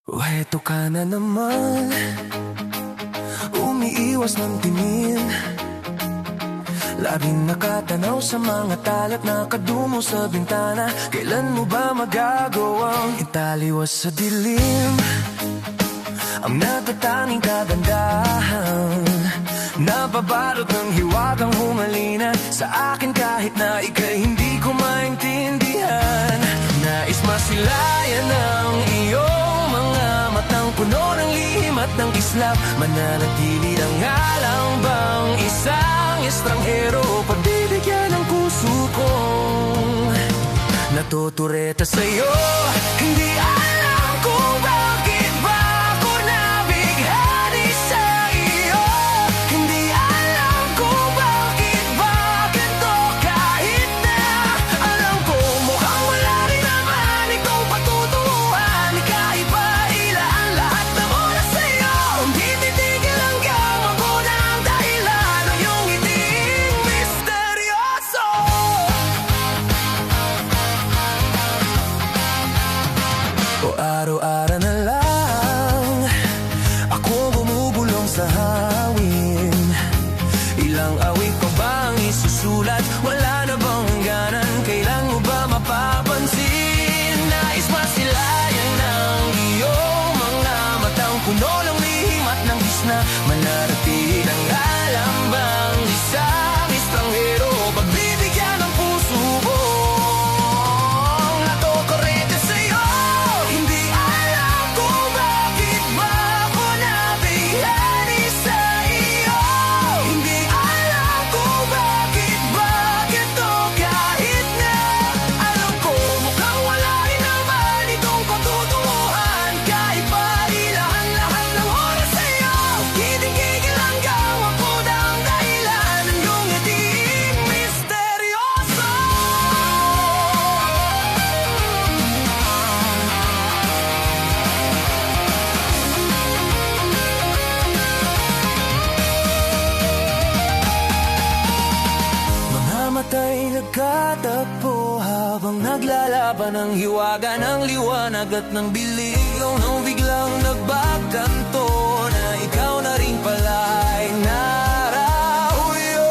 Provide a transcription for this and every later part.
O heto ka na naman, umiiwas ng tingin, laging nakatanaw sa mga talat na kadumo sa bintana. Kailan mo ba magagawang italiwas sa dilim ang natatanging kagandahan, nababalot ng hiwagang humalina sa akin kahit na ika'y hindi ko maintindihan. Nais masilayan ang iyong mga matang puno ng lihim at ng kislap. Mananatili ng alam bang isang estranghero, pagbibigyan ng puso kong natutureta sa'yo. Hindi alam kung bakit ba ako nabighani sa iyo. Hindi alam kung bakit ba ganito kahit na alam ko mukhang wala rin naman itong patutunguhan. Kahit pa ilaan lahat ng oras sa'yo, hindi titigil hanggang mabuna ang dahilan ng iyong ngiting misteryoso. O araw-araw na lang ako bumubulong sa hangin. Ilang awit pa ba ang isusulat? Wala na bang hangganan? Kailan mo ba mapapansin? Nais masilayan ng iyong mga matang puno ng lihim at ng gisna. Manarating ang alam bang isang estranghero, pagbibigyan ng puso kong natutureta sa'yo. Hindi alam kung bakit ba ako nabighani sa iyo. Hindi alam kung bakit ba ganito kahit na alam ko mukhang wala rin naman itong patutunguhan. Kahit pa ilaan lahat ng oras sa'yo, titigil hanggang mapuda ang dahilan ng iyong ngiting misteryoso. Mga mata'y nagkatagpo habang naglalaban ng hiwaga ng liwanag at ng biligaw, nang biglang nagbagkanto na ikaw na rin pala ay narauyo.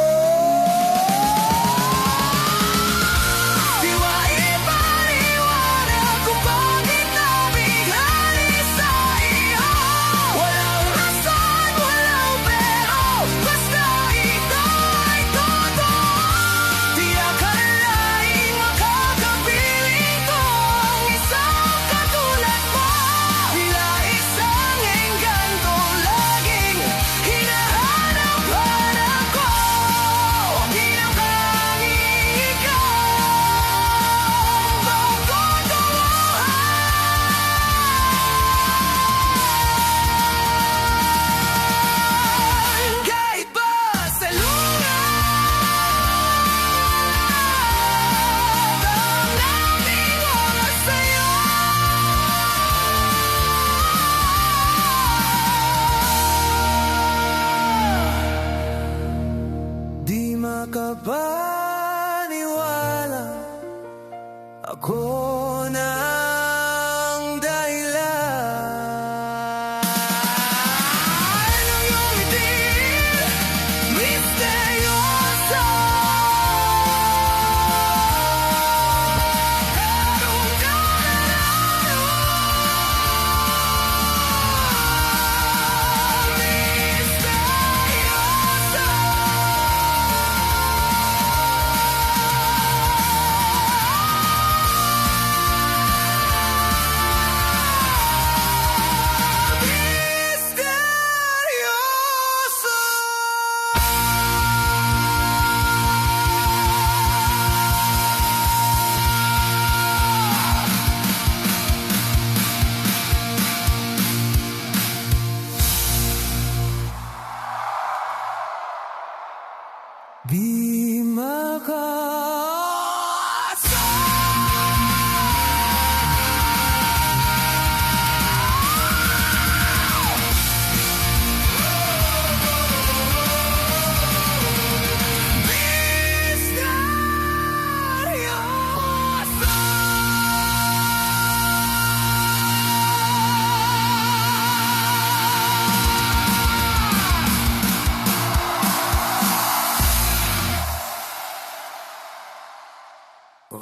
Di ba ipaliwanag kung bakit nabighani sa iyo? Walang rason, walang pero, basta ito ay totoo. Di akalain makakapiling ko ang isang katulad mo. Tila isang engkanto laging hinahanap-hanap ko. Di lang tanging ikaw ang pagtutunguhan. Kahit ba sa lungan ang daming oras sa'yo, di makapaniwala ako na ang dahilan ng iyong ngiting misteryoso. Karong ka misteryoso.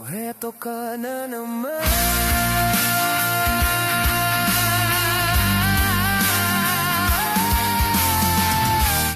Eto ka na naman.